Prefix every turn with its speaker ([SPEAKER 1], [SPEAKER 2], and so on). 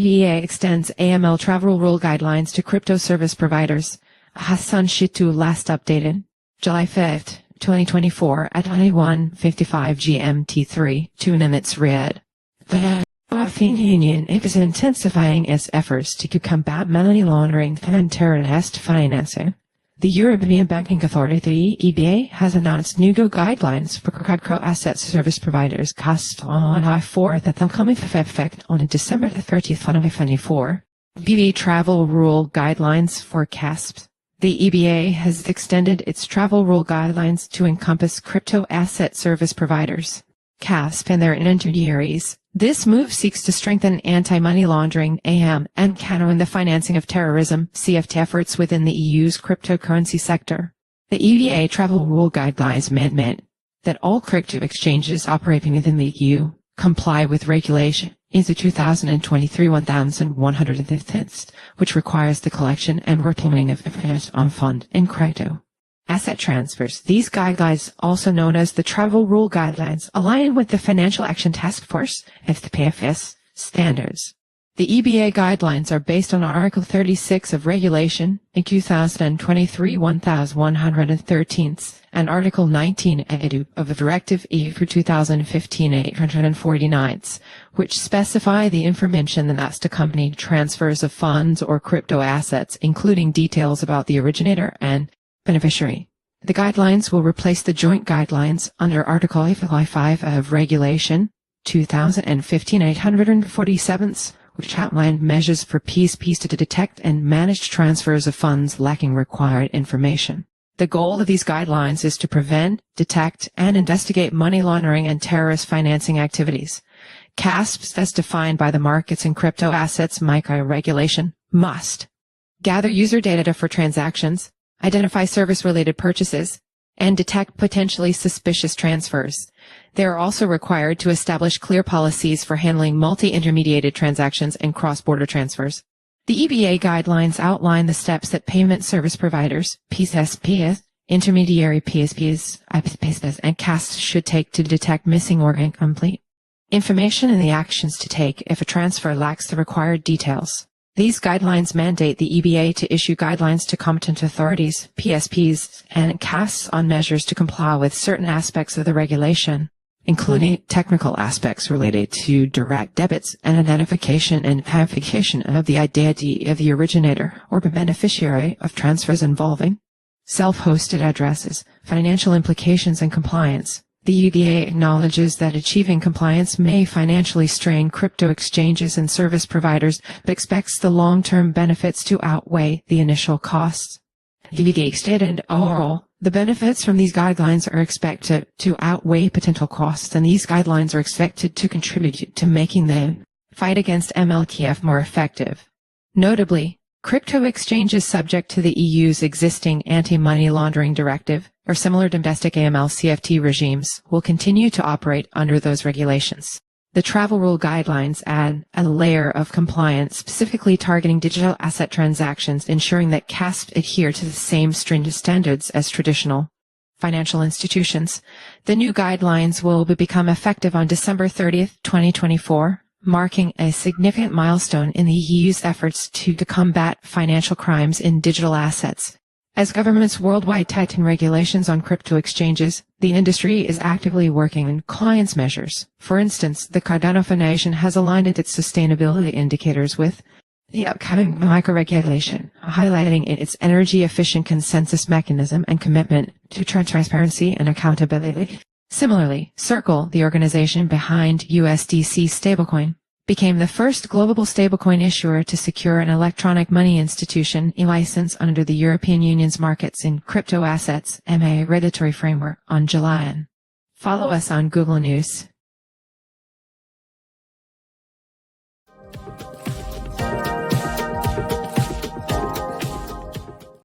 [SPEAKER 1] EBA extends AML Travel Rule Guidelines to crypto service providers. Hassan Shittu last updated July 5, 2024 at 21:55 GMT3, 2 minutes read. The European Union is intensifying its efforts to combat money laundering and terrorist financing. The European Banking Authority, the EBA, has announced new guidelines for crypto asset service providers CASPs on July 4 that will come into effect on December 30, 2024. EBA Travel Rule Guidelines for CASPs. The EBA has extended its travel rule guidelines to encompass crypto asset service providers, CASP, and their intermediaries. This move seeks to strengthen anti-money laundering (AML) and countering the financing of terrorism (CFT) efforts within the EU's cryptocurrency sector. The EBA Travel Rule Guidelines mandate that all crypto exchanges operating within the EU comply with regulation ISO 2023/1115, which requires the collection and reporting of information on fund and crypto asset transfers. These guidelines, also known as the Travel Rule Guidelines, align with the Financial Action Task Force (FATF) standards. The EBA guidelines are based on Article 36 of Regulation in 2023/1113 and Article 19 of the Directive EU for 2015/849, which specify the information that must accompany transfers of funds or crypto assets, including details about the originator and beneficiary. The guidelines will replace the joint guidelines under Article 5 of Regulation 2015/847, which outlined measures for PSPs to detect and manage transfers of funds lacking required information. The goal of these guidelines is to prevent, detect, and investigate money laundering and terrorist financing activities. CASPs, as defined by the Markets in Crypto Assets MiCA regulation, must gather user data for transactions, identify service-related purchases, and detect potentially suspicious transfers. They are also required to establish clear policies for handling multi-intermediated transactions and cross-border transfers. The EBA guidelines outline the steps that payment service providers, PSPs, intermediary PSPs, IPSPs, and CASPs should take to detect missing or incomplete information and the actions to take if a transfer lacks the required details. These guidelines mandate the EBA to issue guidelines to competent authorities, PSPs, and CASPs on measures to comply with certain aspects of the regulation, including technical aspects related to direct debits and identification and verification of the identity of the originator or beneficiary of transfers involving self-hosted addresses, financial implications, and compliance. The EBA acknowledges that achieving compliance may financially strain crypto exchanges and service providers, but expects the long-term benefits to outweigh the initial costs. The EBA stated, overall, the benefits from these guidelines are expected to outweigh potential costs, and these guidelines are expected to contribute to making the fight against MLTF more effective. Notably, crypto exchanges subject to the EU's existing anti-money laundering directive or similar domestic AML CFT regimes will continue to operate under those regulations. The travel rule guidelines add a layer of compliance specifically targeting digital asset transactions, ensuring that CASPs adhere to the same stringent standards as traditional financial institutions. The new guidelines will become effective on December 30th, 2024, marking a significant milestone in the EU's efforts to combat financial crimes in digital assets. As governments worldwide tighten regulations on crypto exchanges, the industry is actively working on compliance measures. For instance, the Cardano Foundation has aligned its sustainability indicators with the upcoming MiCA regulation, highlighting its energy-efficient consensus mechanism and commitment to transparency and accountability. Similarly, Circle, the organization behind USDC stablecoin, became the first global stablecoin issuer to secure an electronic money institution license under the European Union's Markets in Crypto Assets (MA) regulatory framework on July. Follow us on Google News.